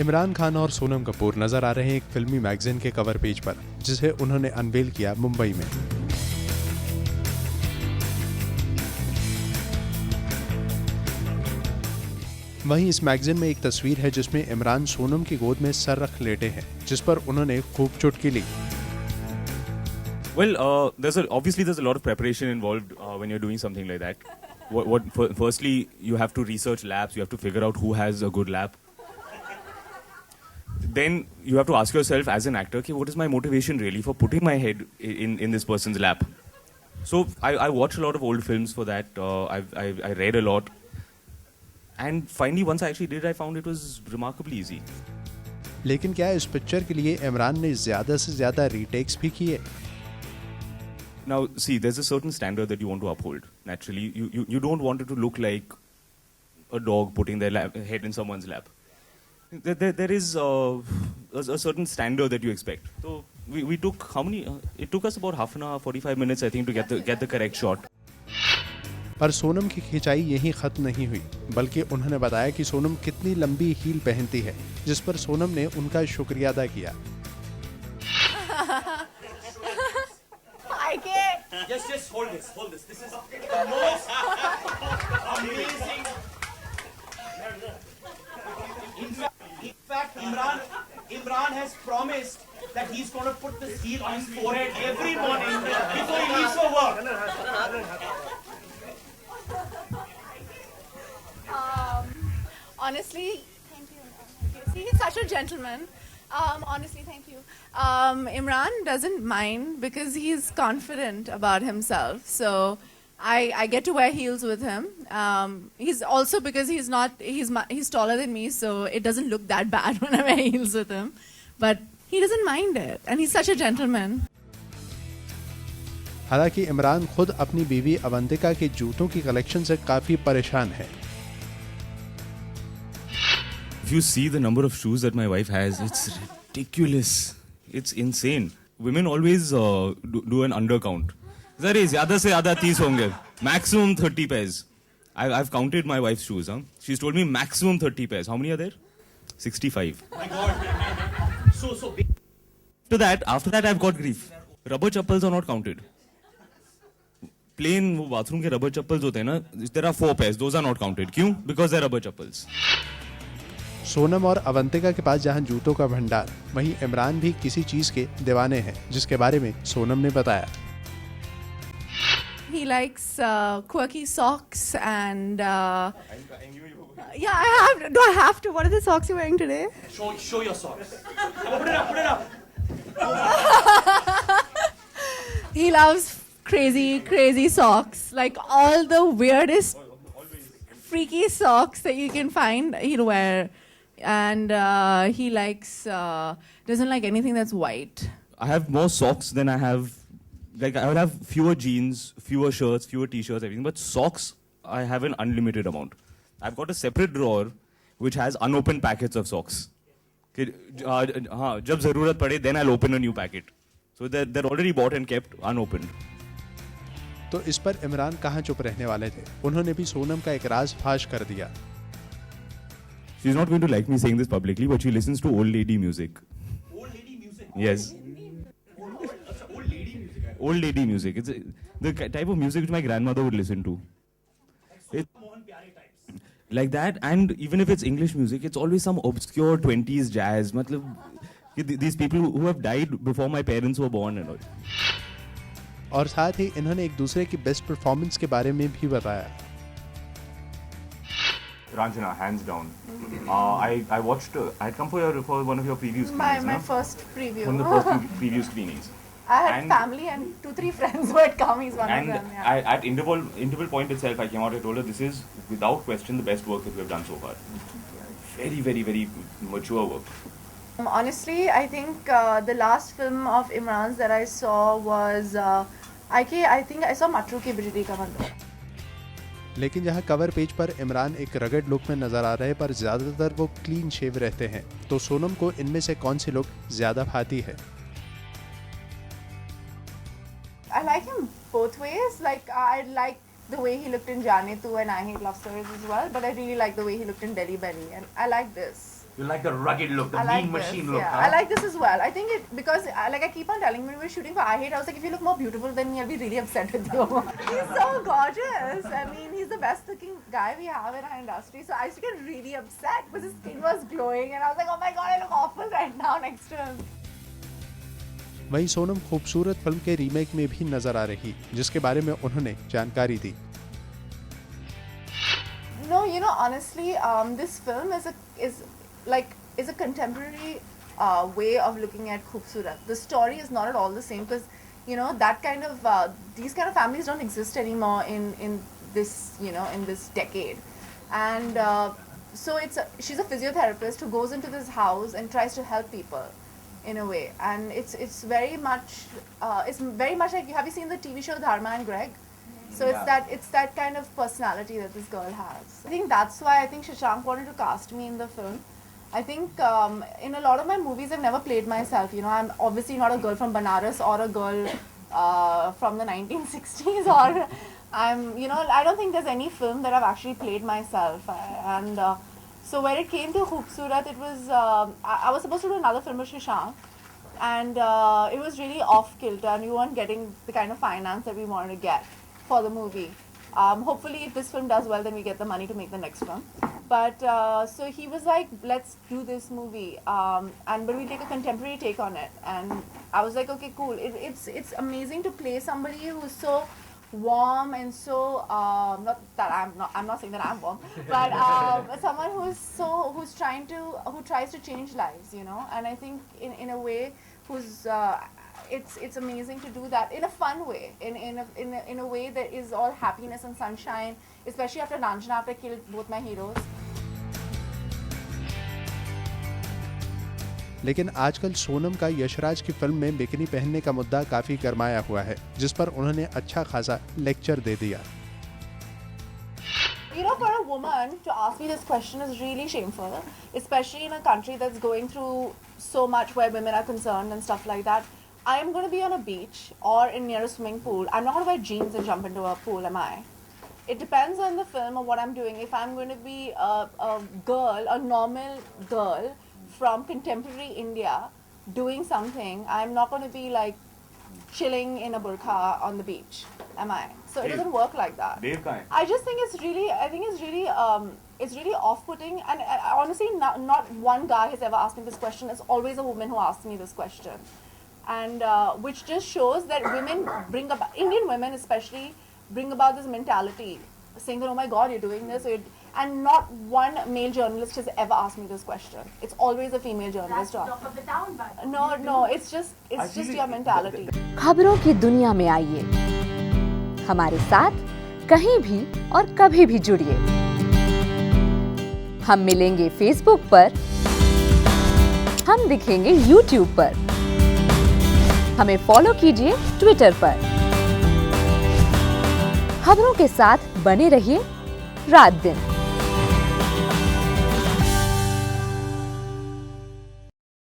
इमरान खान और सोनम कपूर नजर आ रहे हैं एक फिल्मी मैगजीन के कवर पेज पर, जिसे उन्होंने अनवेल किया मुंबई में। वहीं इस मैगजीन में एक तस्वीर है जिसमें इमरान सोनम की गोद में सर रख लेटे हैं, जिस पर उन्होंने खूब चुटकी ली। Well, obviously there's a lot of preparation involved when you're doing something like that. Firstly, you have to research labs. You have to figure out who has a good lab. Then you have to ask yourself as an actor, okay, what is my motivation really for putting my head in this person's lap? So I watched a lot of old films for that. I read a lot. And finally, once I actually did, I found it was remarkably easy. लेकिन क्या इस picture के लिए इमरान ने ज़्यादा से ज़्यादा retakes भी किए? Now, see, there's a certain standard that you want to uphold. Naturally, you don't want it to look like a dog putting their head in someone's lap. There is a certain standard that you expect. So we took how many? It took us about half an hour, 45 minutes, I think, to get the correct shot. पर सोनम की खिंचाई यहीं खत्म नहीं हुई, बल्कि उन्होंने बताया कि सोनम कितनी लंबी हील पहनती है, जिस पर सोनम ने उनका शुक्रिया अदा किया। Just hold this. This is the most amazing. In fact, Imran has promised that he's going to put this heel on his forehead every morning before he leaves for work. Honestly, thank you. See, he's such a gentleman. Honestly, thank you. Imran doesn't mind because he's confident about himself. So I get to wear heels with him. He's also because he's taller than me, so it doesn't look that bad when I wear heels with him. But he doesn't mind it, and he's such a gentleman. हालांकि इमरान खुद अपनी बीवी अवंतिका के जूतों की collection से काफी परेशान है। If you see the number of shoes that my wife has, it's ridiculous. It's insane. Women always do an undercount. Zare zyada se zyada 30 honge. Maximum 30 pairs. I've counted my wife's shoes. She's told me maximum 30 pairs. How many are there? 65. My God. So big. After that, I've got grief. Rubber chappals are not counted. Plain bathroom ke rubber chappals hote hain na, there are 4 pairs. Those are not counted. Kyun? Because they're rubber chappals. Sonam और अवंतिका के पास जहां जूतों का भंडार, वहीं इमरान भी किसी चीज के दीवाने हैं, जिसके बारे में सोनम ने बताया। He likes quirky socks and yeah, I have. Do I have to? What are the socks you're wearing today? Show your socks. Put it up. He loves crazy socks, like all the weirdest, freaky socks that you can find. He'll wear, and he doesn't like anything that's white. I have more socks than I have. Like, I would have fewer jeans, fewer shirts, fewer t-shirts, everything. But socks, I have an unlimited amount. I've got a separate drawer which has unopened packets of socks. जब ज़रूरत पड़े, then I'll open a new packet. So they're already bought and kept unopened. तो इस पर इमरान कहाँ चुप रहने वाले थे, उन्होंने भी सोनम का एक राज फाश कर दिया। She's not going to like me saying this publicly, but she listens to old lady music. Old lady music. Yes. Old lady music. It's the type of music which my grandmother would listen to. Like that, and even if it's English music, it's always some obscure 20s jazz. Matlab, these people who have died before my parents were born and all. और साथ ही इन्होंने एक दूसरे की best performance के बारे में भी बताया। Ranjana, hands down. I watched. I had come for one of your preview screenings. My first preview. One of the first preview screenings. I had family and 2-3 friends who had come. He's one of them. Yeah. At interval point itself, I came out. I told her this is without question the best work that we have done so far. Very mature work. Honestly, I think the last film of Imran's that I saw was I think I saw Matru Ki Bijli Ka Mandir. लेकिन जहां cover page पर इमरान एक रगड़ look में नजर आ रहे पर ज्यादातर वो क्लीन शेव रहते हैं, तो सोनम को इनमें से कौन सी लुक ज्यादा भाती है? I like him both ways. Like I like the way he looked in Jaane Tu and I Hate Love Stories as well, but I really like the way he looked in Delhi Belly, and I like this. You like the rugged look, the I like mean machine this, look. yeah. Huh? I like this as well. I think it because like I keep on telling when we were shooting for I Hate, I was like, if you look more beautiful than me, I'll be really upset with you. He's so gorgeous. I mean, he's the best looking guy we have in our industry. So I used to get really upset because his skin was glowing, and I was like, oh my god, I look awful right now next to him. वहीं सोनम खूबसूरत film के remake में भी नजर आ रही, जिसके बारे में उन्होंने जानकारी दी। No, you know, honestly, this film is a contemporary way of looking at Khoobsurat. The story is not at all the same because, you know, that kind of these kind of families don't exist anymore in this, you know, in this decade. And so she's a physiotherapist who goes into this house and tries to help people in a way. And it's very much like, have you seen the TV show Dharma and Greg? So it's that kind of personality that this girl has. I think that's why I think Shashank wanted to cast me in the film. I think in a lot of my movies I've never played myself. You know, I'm obviously not a girl from Banaras or a girl from the 1960s, or you know, I don't think there's any film that I've actually played myself. And so when it came to Khoobsurat, it was I was supposed to do another film with Shashank, and it was really off kilter, and we weren't getting the kind of finance that we wanted to get for the movie. Hopefully if this film does well, then we get the money to make the next film. But so he was like, let's do this movie, but we'll take a contemporary take on it. And I was like, okay, cool. It's amazing to play somebody who's so warm and so not that I'm not saying that I'm warm, but someone who tries to change lives, you know. And I think in a way who's it's amazing to do that in a fun way, in a way that is all happiness and sunshine, especially after Lanchana, after I killed both my heroes. लेकिन आजकल सोनम का यशराज की film में bikini पहनने का मुद्दा काफी गरमाया हुआ है, जिस पर उन्होंने अच्छा खासा लेक्चर दे दिया। You know, for a woman to ask me this question is really shameful, especially in a country that's going through so much where women are concerned and stuff like that. I am going to be on a beach or near a swimming pool. I'm not going to wear jeans and jump into a pool, am I? It depends on the film or what I'm doing. If I'm going to be a girl, a normal girl from contemporary India doing something, I'm not going to be like chilling in a burqa on the beach, am I? So it doesn't work like that. I just think it's really off-putting, and honestly, not one guy has ever asked me this question. It's always a woman who asks me this question. And which just shows that women Indian women especially bring about this mentality, saying that, oh my god, you're doing this, and not one male journalist has ever asked me this question. It's always a female journalist. That's talk of the town, but No, it's just your mentality. खबरों की दुनिया में आइए, हमारे साथ कहीं भी और कभी भी जुड़िए। हम मिलेंगे फेसबुक पर, हम दिखेंगे यूट्यूब पर, हमें फॉलो कीजिए ट्विटर पर। खबरों के साथ बने रहिए रात दिन।